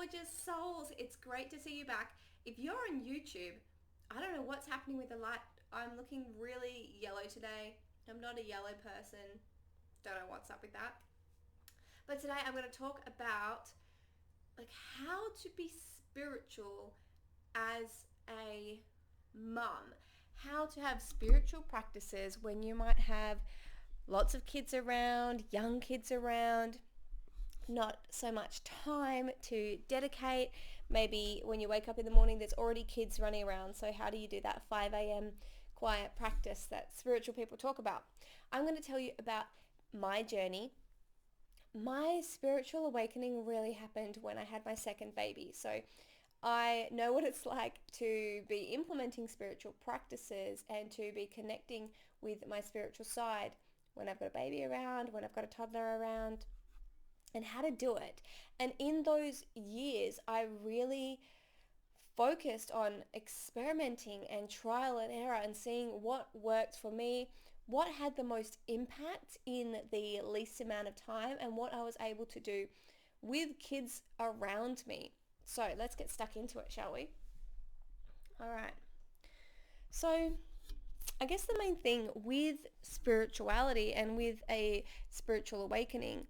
gorgeous souls. It's great to see you back. If you're on YouTube, I don't know what's happening with the light. I'm looking really yellow today. I'm not a yellow person. Don't know what's up with that. But today I'm going to talk about how to be spiritual as a mum. How to have spiritual practices when you might have lots of kids around, young kids around, not so much time to dedicate. Maybe when you wake up in the morning, there's already kids running around. So how do you do that 5 a.m. quiet practice that spiritual people talk about? I'm going to tell you about my journey. My spiritual awakening really happened when I had my second baby. So I know what it's like to be implementing spiritual practices and to be connecting with my spiritual side when I've got a baby around, when I've got a toddler around, and how to do it. And in those years, I really focused on experimenting and trial and error and seeing what worked for me, what had the most impact in the least amount of time, and what I was able to do with kids around me. So let's get stuck into it, shall we? All right. So I guess the main thing with spirituality and with a spiritual awakening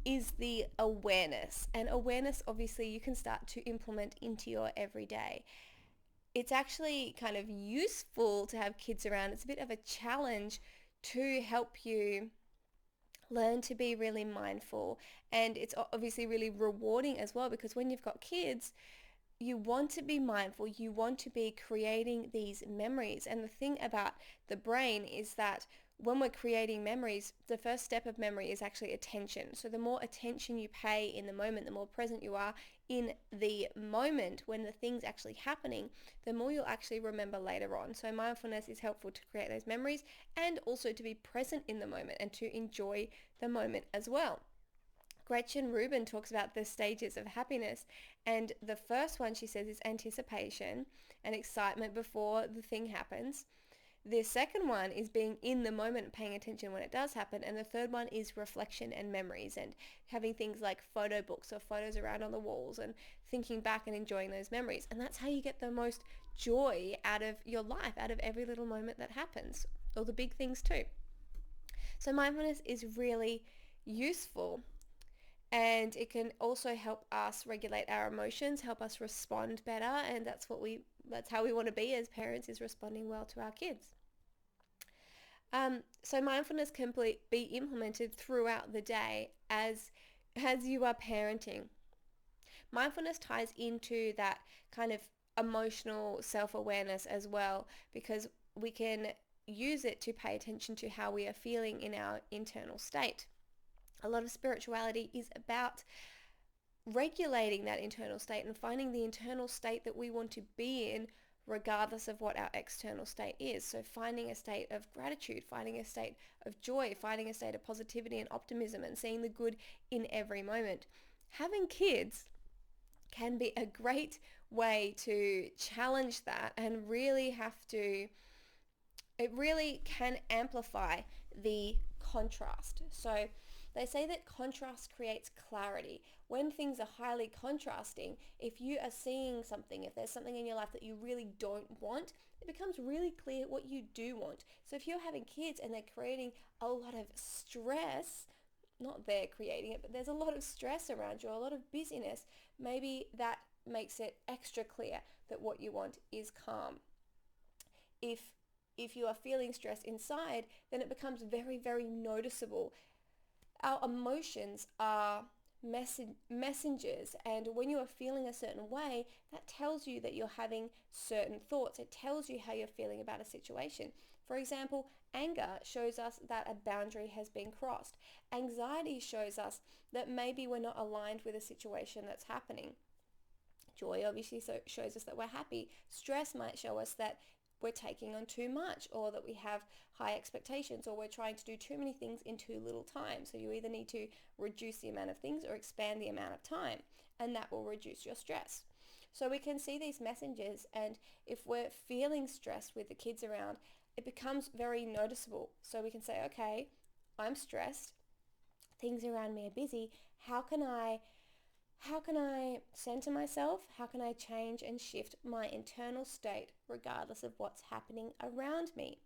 is the awareness. And awareness, obviously, you can start to implement into your everyday. It's actually kind of useful to have kids around. It's a bit of a challenge to help you learn to be really mindful. And it's obviously really rewarding as well, because when you've got kids, you want to be mindful, you want to be creating these memories. And the thing about the brain is that when we're creating memories, the first step of memory is actually attention. So the more attention you pay in the moment, the more present you are in the moment when the thing's actually happening, the more you'll actually remember later on. So mindfulness is helpful to create those memories and also to be present in the moment and to enjoy the moment as well. Gretchen Rubin talks about the stages of happiness, and the first one she says is anticipation and excitement before the thing happens. The second one is being in the moment and paying attention when it does happen, and the third one is reflection and memories and having things like photo books or photos around on the walls and thinking back and enjoying those memories. And that's how you get the most joy out of your life, out of every little moment that happens, or the big things too. So mindfulness is really useful. And it can also help us regulate our emotions, help us respond better, and that's how we want to be as parents, is responding well to our kids. So mindfulness can be implemented throughout the day as you are parenting. Mindfulness ties into that kind of emotional self-awareness as well, because we can use it to pay attention to how we are feeling in our internal state. A lot of spirituality is about regulating that internal state and finding the internal state that we want to be in regardless of what our external state is. So finding a state of gratitude, finding a state of joy, finding a state of positivity and optimism, and seeing the good in every moment. Having kids can be a great way to challenge that and it really can amplify the contrast. So they say that contrast creates clarity. When things are highly contrasting, if you are seeing something, if there's something in your life that you really don't want, it becomes really clear what you do want. So if you're having kids and they're creating a lot of stress, not they're creating it, but there's a lot of stress around you, a lot of busyness, maybe that makes it extra clear that what you want is calm. If you are feeling stress inside, then it becomes very, very noticeable. Our emotions are messengers, and when you are feeling a certain way, that tells you that you're having certain thoughts. It tells you how you're feeling about a situation. For example, anger shows us that a boundary has been crossed. Anxiety shows us that maybe we're not aligned with a situation that's happening. Joy obviously shows us that we're happy. Stress might show us that we're taking on too much, or that we have high expectations, or we're trying to do too many things in too little time. So you either need to reduce the amount of things or expand the amount of time, and that will reduce your stress. So we can see these messengers, and if we're feeling stressed with the kids around, it becomes very noticeable. So we can say, okay, I'm stressed, things around me are busy, how can I how can I center myself? How can I change and shift my internal state regardless of what's happening around me?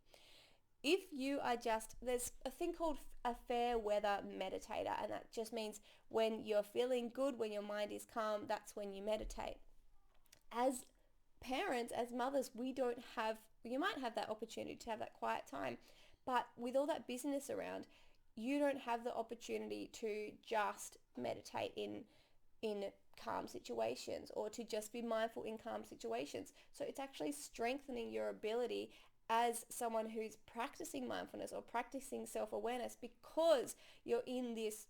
If you are there's a thing called a fair weather meditator, and that just means when you're feeling good, when your mind is calm, that's when you meditate. As parents, as mothers, you might have that opportunity to have that quiet time, but with all that busyness around, you don't have the opportunity to just meditate in calm situations, or to just be mindful in calm situations. So it's actually strengthening your ability as someone who's practicing mindfulness or practicing self-awareness, because you're in this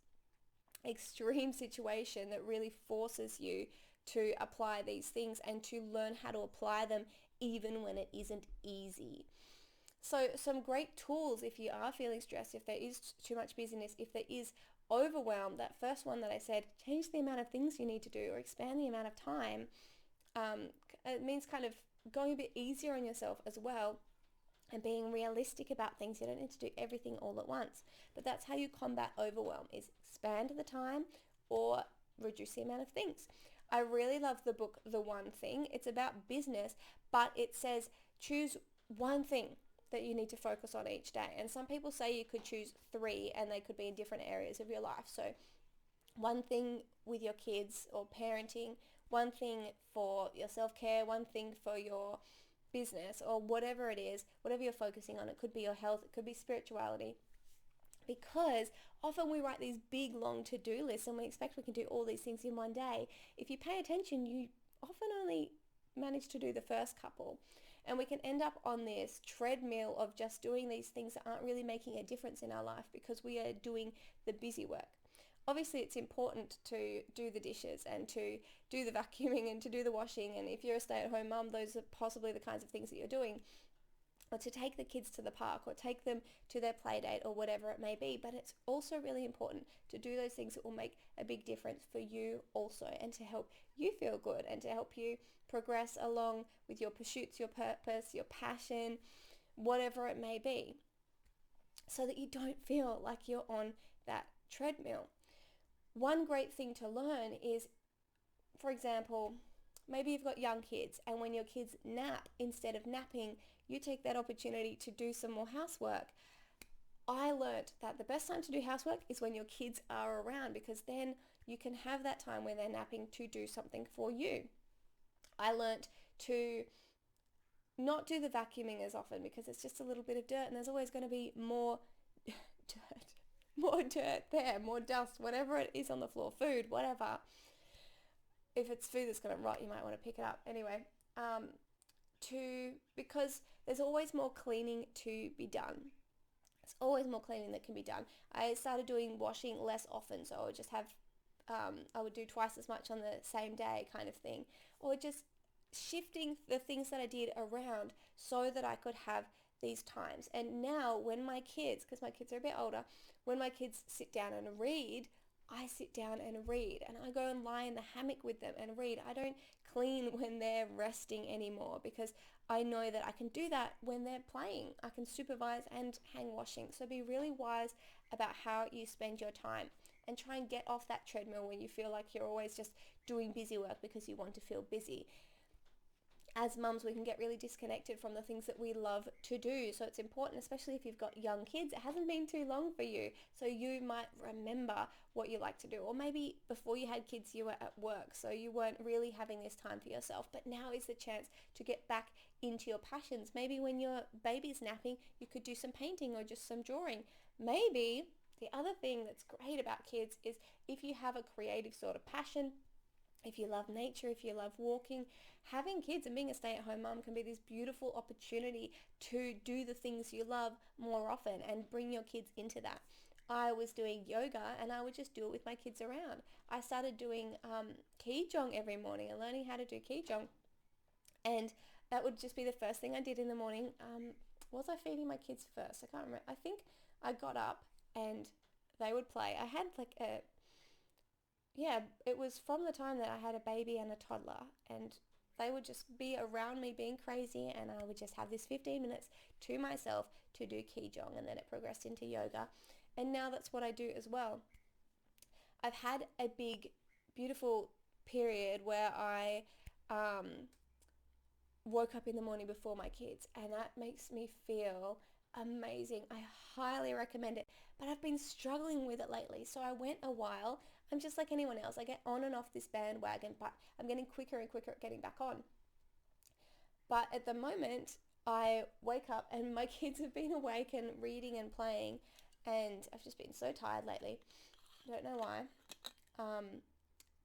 extreme situation that really forces you to apply these things and to learn how to apply them even when it isn't easy. So some great tools if you are feeling stressed, if there is too much busyness, if there is overwhelm, that first one that I said, change the amount of things you need to do or expand the amount of time. It means kind of going a bit easier on yourself as well, and being realistic about things. You don't need to do everything all at once, but that's how you combat overwhelm, is expand the time or reduce the amount of things. I really love the book The One Thing. It's about business, but it says choose one thing that you need to focus on each day. And some people say you could choose 3, and they could be in different areas of your life. So one thing with your kids or parenting, one thing for your self-care, one thing for your business, or whatever it is, whatever you're focusing on. It could be your health, it could be spirituality. Because often we write these big, long to-do lists and we expect we can do all these things in one day. If you pay attention, you often only manage to do the first couple. And we can end up on this treadmill of just doing these things that aren't really making a difference in our life because we are doing the busy work. Obviously, it's important to do the dishes and to do the vacuuming and to do the washing. And if you're a stay-at-home mum, those are possibly the kinds of things that you're doing. Or to take the kids to the park, or take them to their play date, or whatever it may be. But it's also really important to do those things that will make a big difference for you also, and to help you feel good, and to help you progress along with your pursuits, your purpose, your passion, whatever it may be, so that you don't feel like you're on that treadmill. One great thing to learn is, for example, maybe you've got young kids, and when your kids nap, instead of napping, you take that opportunity to do some more housework. I learned that the best time to do housework is when your kids are around, because then you can have that time when they're napping to do something for you. I learned to not do the vacuuming as often because it's just a little bit of dirt, and there's always going to be more dirt there, more dust, whatever it is on the floor, food, whatever. If it's food that's going to rot, you might want to pick it up. Anyway, because there's always more cleaning to be done. There's always more cleaning that can be done. I started doing washing less often, so I would just have, I would do twice as much on the same day kind of thing, or just shifting the things that I did around so that I could have these times. And now when my kids, because my kids are a bit older, when my kids sit down and read, I sit down and read, and I go and lie in the hammock with them and read. I don't clean when they're resting anymore, because I know that I can do that when they're playing. I can supervise and hang washing. So be really wise about how you spend your time, and try and get off that treadmill when you feel like you're always just doing busy work because you want to feel busy. As mums, we can get really disconnected from the things that we love to do. So it's important, especially if you've got young kids, it hasn't been too long for you. So you might remember what you like to do. Or maybe before you had kids, you were at work, so you weren't really having this time for yourself. But now is the chance to get back into your passions. Maybe when your baby's napping, you could do some painting or just some drawing. Maybe the other thing that's great about kids is if you have a creative sort of passion, if you love nature, if you love walking, having kids and being a stay-at-home mom can be this beautiful opportunity to do the things you love more often and bring your kids into that. I was doing yoga, and I would just do it with my kids around. I started doing Qigong every morning and learning how to do Qigong. And that would just be the first thing I did in the morning. Was I feeding my kids first? I can't remember. I think I got up and they would play. I had it was from the time that I had a baby and a toddler, and they would just be around me being crazy, and I would just have this 15 minutes to myself to do Qigong, and then it progressed into yoga. And now that's what I do as well. I've had a big, beautiful period where I woke up in the morning before my kids, and that makes me feel amazing. I highly recommend it, but I've been struggling with it lately. So I went a while. I'm just like anyone else. I get on and off this bandwagon, but I'm getting quicker and quicker at getting back on. But at the moment, I wake up and my kids have been awake and reading and playing, and I've just been so tired lately. Don't know why.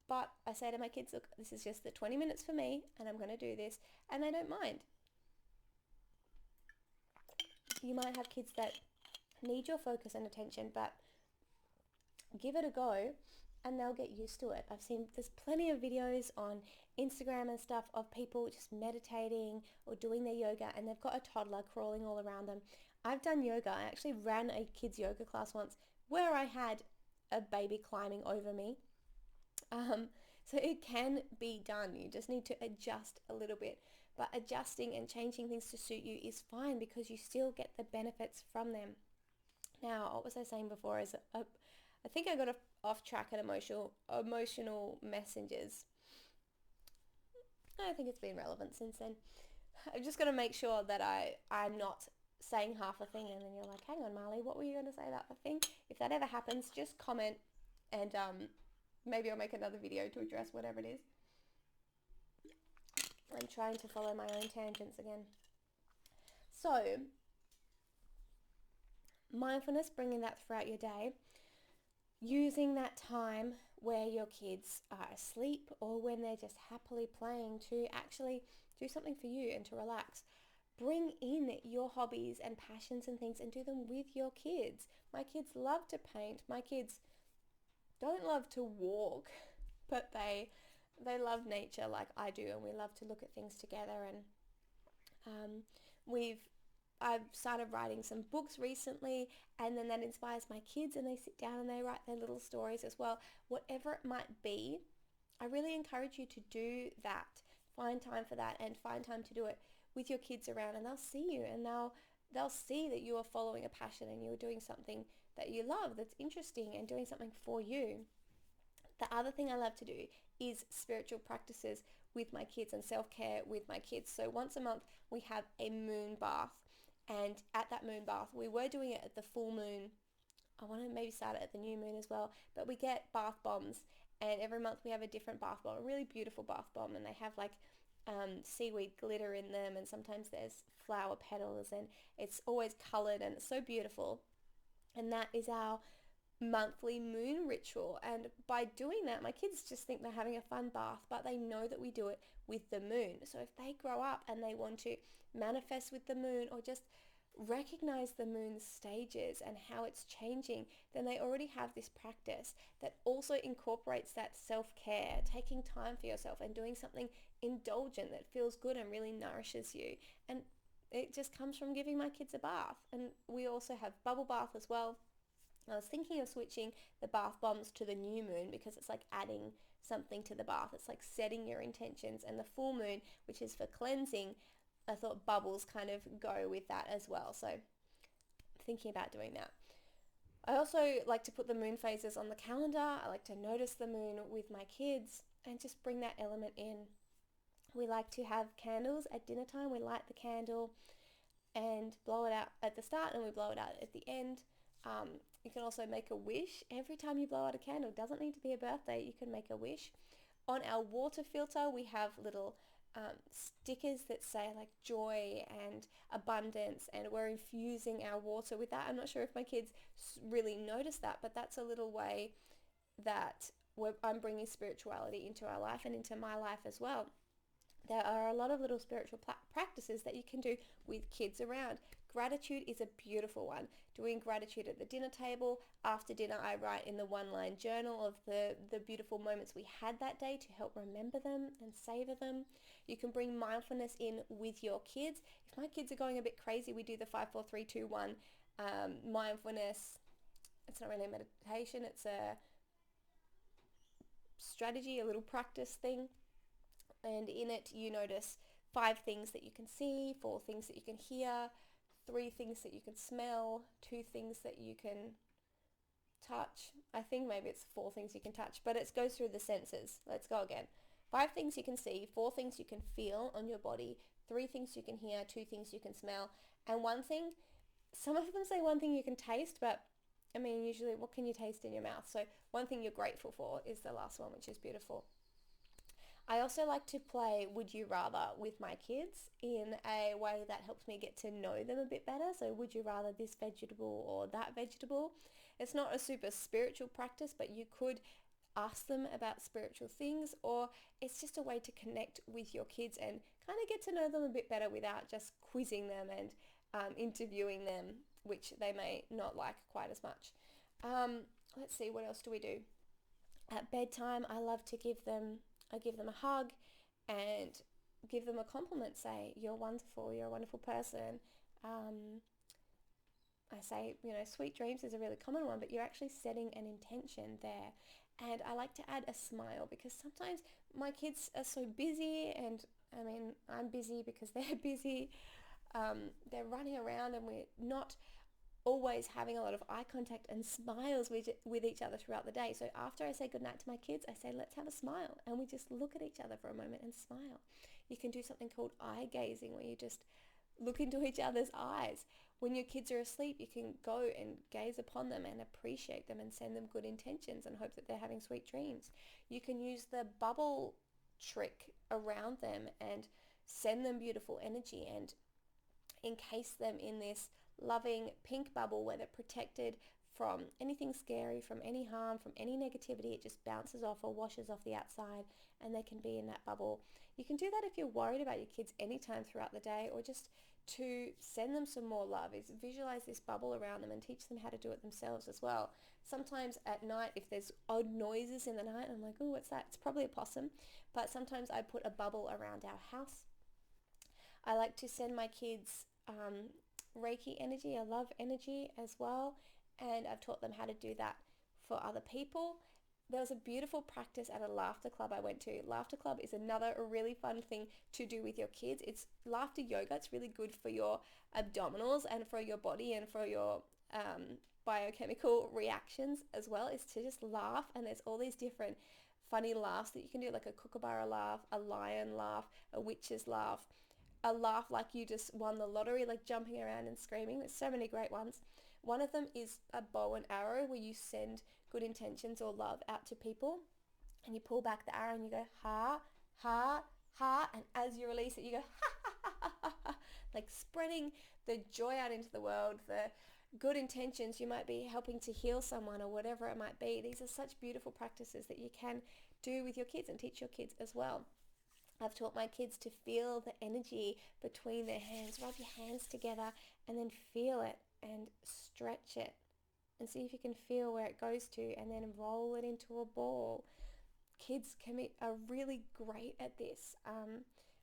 But I say to my kids, look, this is just the 20 minutes for me, and I'm going to do this, and they don't mind. You might have kids that need your focus and attention, but give it a go and they'll get used to it. I've seen there's plenty of videos on Instagram and stuff of people just meditating or doing their yoga, and they've got a toddler crawling all around them. I've done yoga. I actually ran a kids yoga class once where I had a baby climbing over me. So it can be done. You just need to adjust a little bit. But adjusting and changing things to suit you is fine because you still get the benefits from them. Now, what was I saying before? I think I got off track at emotional messengers. I think it's been relevant since then. I've just got to make sure that I'm not saying half a thing and then you're like, hang on, Marli, what were you going to say about the thing? If that ever happens, just comment and maybe I'll make another video to address whatever it is. I'm trying to follow my own tangents again. So, mindfulness, bringing that throughout your day, using that time where your kids are asleep or when they're just happily playing to actually do something for you and to relax. Bring in your hobbies and passions and things and do them with your kids. My kids love to paint. My kids don't love to walk, but they love nature like I do, and we love to look at things together. And I've started writing some books recently, and then that inspires my kids, and they sit down and they write their little stories as well. Whatever it might be, I really encourage you to do that. Find time for that and find time to do it with your kids around, and they'll see you and they'll see that you are following a passion and you're doing something that you love, that's interesting, and doing something for you. The other thing I love to do is spiritual practices with my kids and self-care with my kids. So once a month we have a moon bath, and at that moon bath we were doing it at the full moon. I want to maybe start it at the new moon as well, but we get bath bombs, and every month we have a different bath bomb, a really beautiful bath bomb, and they have like seaweed glitter in them, and sometimes there's flower petals, and it's always colored and it's so beautiful. And that is our monthly moon ritual, and by doing that my kids just think they're having a fun bath, but they know that we do it with the moon. So if they grow up and they want to manifest with the moon or just recognize the moon's stages and how it's changing, then they already have this practice that also incorporates that self-care, taking time for yourself and doing something indulgent that feels good and really nourishes you. And it just comes from giving my kids a bath. And we also have bubble bath as well. I was thinking of switching the bath bombs to the new moon because it's like adding something to the bath. It's like setting your intentions. And the full moon, which is for cleansing, I thought bubbles kind of go with that as well. So thinking about doing that. I also like to put the moon phases on the calendar. I like to notice the moon with my kids and just bring that element in. We like to have candles at dinner time. We light the candle and blow it out at the start, and we blow it out at the end. You can also make a wish. Every time you blow out a candle, it doesn't need to be a birthday, you can make a wish. On our water filter, we have little stickers that say like joy and abundance, and we're infusing our water with that. I'm not sure if my kids really notice that, but that's a little way that I'm bringing spirituality into our life and into my life as well. There are a lot of little spiritual practices that you can do with kids around. Gratitude is a beautiful one. Doing gratitude at the dinner table. After dinner, I write in the one-line journal of the beautiful moments we had that day to help remember them and savor them. You can bring mindfulness in with your kids. If my kids are going a bit crazy, we do the 5, 4, 3, 2, 1 mindfulness. It's not really a meditation. It's a strategy, a little practice thing. And in it, you notice 5 things that you can see, 4 things that you can hear, 3 things that you can smell, 2 things that you can touch. I think maybe it's 4 things you can touch, but it goes through the senses. Let's go again. 5 things you can see, 4 things you can feel on your body, 3 things you can hear, 2 things you can smell, and 1 thing, some of them say 1 thing you can taste, but I mean, usually what can you taste in your mouth? So 1 thing you're grateful for is the last one, which is beautiful. I also like to play Would You Rather with my kids in a way that helps me get to know them a bit better. So would you rather this vegetable or that vegetable? It's not a super spiritual practice, but you could ask them about spiritual things, or it's just a way to connect with your kids and kind of get to know them a bit better without just quizzing them and interviewing them, which they may not like quite as much. Let's see, what else do we do? At bedtime, I love to give them a hug and give them a compliment. Say, you're wonderful, you're a wonderful person. I say, sweet dreams is a really common one, but you're actually setting an intention there. And I like to add a smile, because sometimes my kids are so busy, and I mean, I'm busy because they're busy. They're running around and we're not always having a lot of eye contact and smiles with each other throughout the day. So after I say goodnight to my kids, I say, let's have a smile. And we just look at each other for a moment and smile. You can do something called eye gazing, where you just look into each other's eyes. When your kids are asleep, you can go and gaze upon them and appreciate them and send them good intentions and hope that they're having sweet dreams. You can use the bubble trick around them and send them beautiful energy and encase them in this loving pink bubble where they're protected from anything scary, from any harm, from any negativity. It just bounces off or washes off the outside, and they can be in that bubble. You can do that if you're worried about your kids anytime throughout the day, or just to send them some more love, is visualize this bubble around them and teach them how to do it themselves as well. Sometimes at night, if there's odd noises in the night, I'm like, oh, what's that? It's probably a possum. But sometimes I put a bubble around our house. I like to send my kids Reiki energy. I love energy as well, and I've taught them how to do that for other people. There was a beautiful practice at a laughter club I went to. Laughter club is another really fun thing to do with your kids. It's laughter yoga. It's really good for your abdominals and for your body and for your biochemical reactions as well, is to just laugh. And there's all these different funny laughs that you can do, like a kookaburra laugh, a lion laugh, a witch's laugh, a laugh like you just won the lottery, like jumping around and screaming. There's so many great ones. One of them is a bow and arrow, where you send good intentions or love out to people, and you pull back the arrow and you go ha, ha, ha, and as you release it you go ha, ha, ha, ha, ha, ha, like spreading the joy out into the world, the good intentions. You might be helping to heal someone or whatever it might be. These are such beautiful practices that you can do with your kids and teach your kids as well. I've taught my kids to feel the energy between their hands. Rub your hands together and then feel it and stretch it and see if you can feel where it goes to, and then roll it into a ball. Kids are really great at this.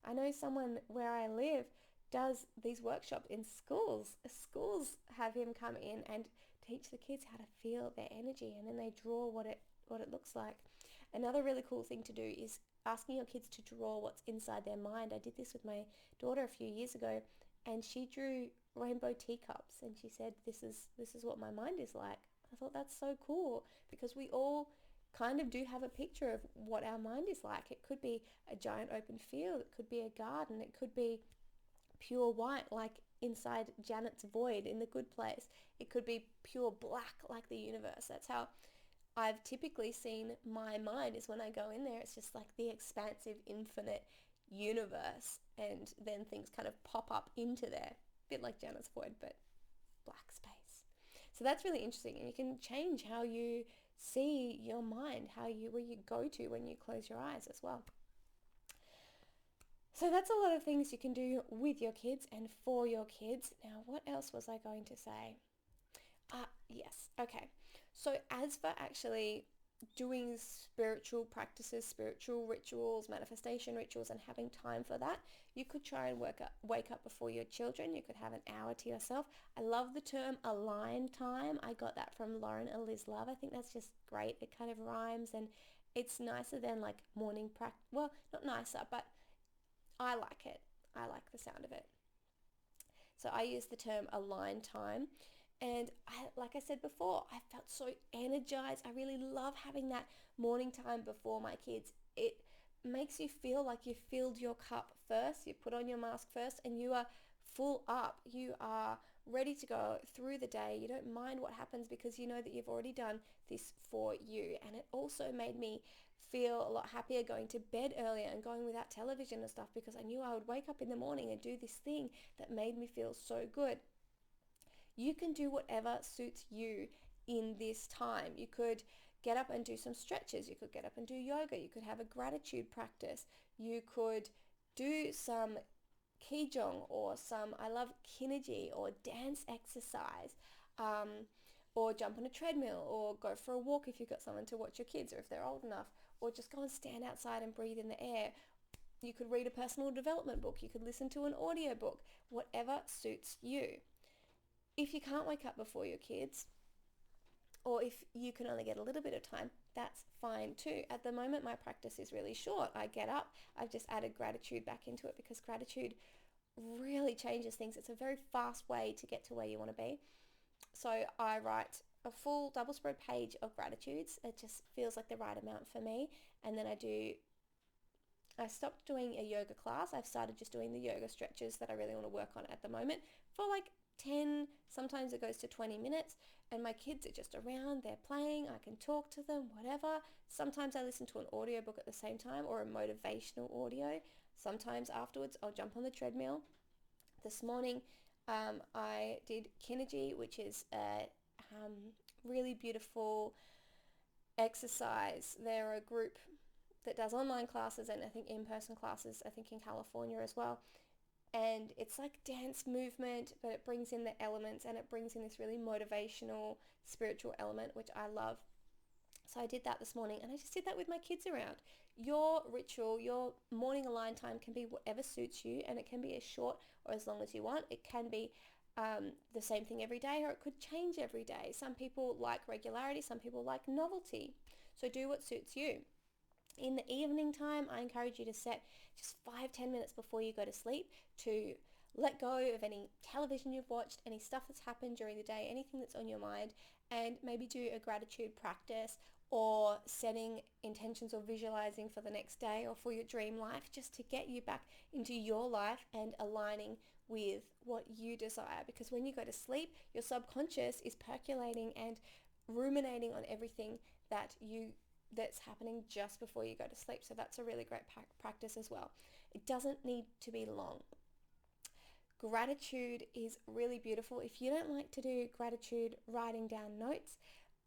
I know someone where I live does these workshops in schools. Schools have him come in and teach the kids how to feel their energy, and then they draw what it looks like. Another really cool thing to do is asking your kids to draw what's inside their mind. I did this with my daughter a few years ago, and she drew rainbow teacups, and she said, this is what my mind is like. I thought that's so cool, because we all kind of do have a picture of what our mind is like. It could be a giant open field, it could be a garden, it could be pure white like inside Janet's void in The Good Place. It could be pure black like the universe. That's how I've typically seen my mind, is when I go in there, it's just like the expansive, infinite universe, and then things kind of pop up into there, a bit like Janet's void, but black space. So that's really interesting, and you can change how you see your mind, where you go to when you close your eyes as well. So that's a lot of things you can do with your kids and for your kids. Now, what else was I going to say? Yes, okay. So as for actually doing spiritual practices, spiritual rituals, manifestation rituals, and having time for that, you could try and wake up before your children. You could have an hour to yourself. I love the term aligned time. I got that from Lauren Elislove. I think that's just great. It kind of rhymes, and it's nicer than like morning practice. Well, not nicer, but I like it. I like the sound of it. So I use the term aligned time. And like I said before, I felt so energized. I really love having that morning time before my kids. It makes you feel like you filled your cup first. You put on your mask first and you are full up. You are ready to go through the day. You don't mind what happens because you know that you've already done this for you. And it also made me feel a lot happier going to bed earlier and going without television and stuff, because I knew I would wake up in the morning and do this thing that made me feel so good. You can do whatever suits you in this time. You could get up and do some stretches. You could get up and do yoga. You could have a gratitude practice. You could do some Qigong or some, I love Kinergy, or dance exercise, or jump on a treadmill, or go for a walk if you've got someone to watch your kids, or if they're old enough, or just go and stand outside and breathe in the air. You could read a personal development book. You could listen to an audio book, whatever suits you. If you can't wake up before your kids, or if you can only get a little bit of time, that's fine too. At the moment, my practice is really short. I get up, I've just added gratitude back into it because gratitude really changes things. It's a very fast way to get to where you want to be. So I write a full double spread page of gratitudes. It just feels like the right amount for me. And then I stopped doing a yoga class. I've started just doing the yoga stretches that I really want to work on at the moment for like 10, sometimes it goes to 20 minutes, and my kids are just around, they're playing, I can talk to them, whatever. Sometimes I listen to an audiobook at the same time, or a motivational audio. Sometimes afterwards I'll jump on the treadmill. This morning I did Kinergy, which is a really beautiful exercise. They're a group that does online classes and I think in-person classes, I think in California as well. And it's like dance movement, but it brings in the elements and it brings in this really motivational, spiritual element, which I love. So I did that this morning, and I just did that with my kids around. Your ritual, your morning align time can be whatever suits you, and it can be as short or as long as you want. It can be the same thing every day, or it could change every day. Some people like regularity, some people like novelty. So do what suits you. In the evening time, I encourage you to set just 5-10 minutes before you go to sleep to let go of any television you've watched, any stuff that's happened during the day, anything that's on your mind, and maybe do a gratitude practice, or setting intentions or visualizing for the next day or for your dream life, just to get you back into your life and aligning with what you desire. Because when you go to sleep, your subconscious is percolating and ruminating on everything that's happening just before you go to sleep. So that's a really great practice as well. It doesn't need to be long. Gratitude is really beautiful. If you don't like to do gratitude writing down notes,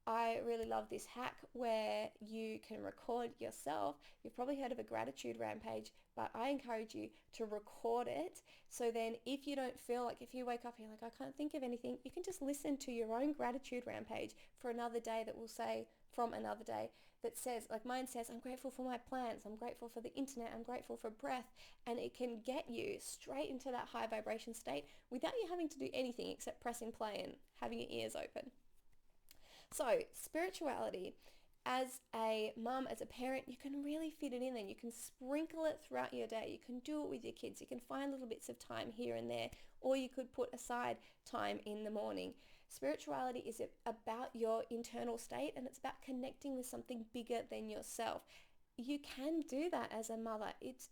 I really love this hack where you can record yourself. You've probably heard of a gratitude rampage, but I encourage you to record it. So then if you don't feel like, if you wake up and you're like, I can't think of anything, you can just listen to your own gratitude rampage for another day that will say, from another day, that says, like mine says, I'm grateful for my plants, I'm grateful for the internet, I'm grateful for breath. And it can get you straight into that high vibration state without you having to do anything except pressing play and having your ears open. So spirituality, as a mum, as a parent, you can really fit it in and you can sprinkle it throughout your day. You can do it with your kids. You can find little bits of time here and there, or you could put aside time in the morning. Spirituality is about your internal state, and it's about connecting with something bigger than yourself. You can do that as a mother. It's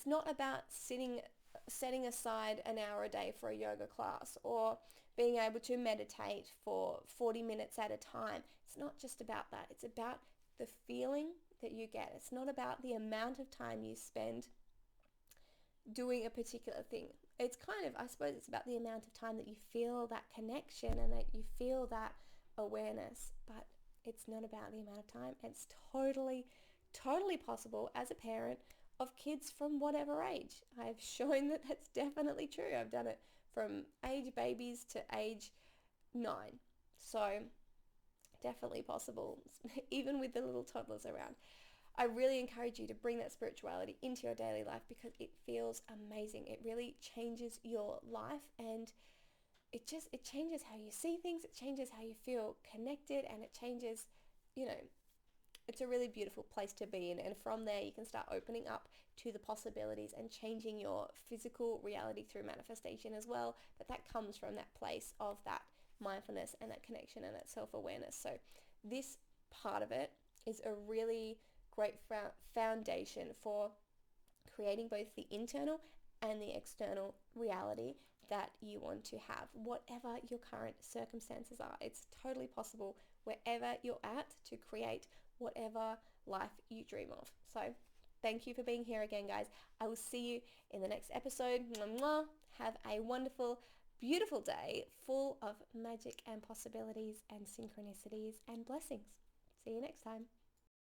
not about setting aside an hour a day for a yoga class, or being able to meditate for 40 minutes at a time. It's not just about that. It's about the feeling that you get. It's not about the amount of time you spend doing a particular thing. It's kind of, I suppose it's about the amount of time that you feel that connection and that you feel that awareness, but it's not about the amount of time. It's totally possible as a parent of kids from whatever age. I've shown that that's definitely true. I've done it from age babies to age 9. So definitely possible, even with the little toddlers around. I really encourage you to bring that spirituality into your daily life because it feels amazing. It really changes your life, and it changes how you see things. It changes how you feel connected, and it changes, it's a really beautiful place to be in. And from there, you can start opening up to the possibilities and changing your physical reality through manifestation as well. But that comes from that place of that mindfulness and that connection and that self-awareness. So this part of it is a really great foundation for creating both the internal and the external reality that you want to have, whatever your current circumstances are. It's totally possible wherever you're at to create whatever life you dream of. So thank you for being here again, guys. I will see you in the next episode. Mwah. Have a wonderful, beautiful day full of magic and possibilities and synchronicities and blessings. See you next time.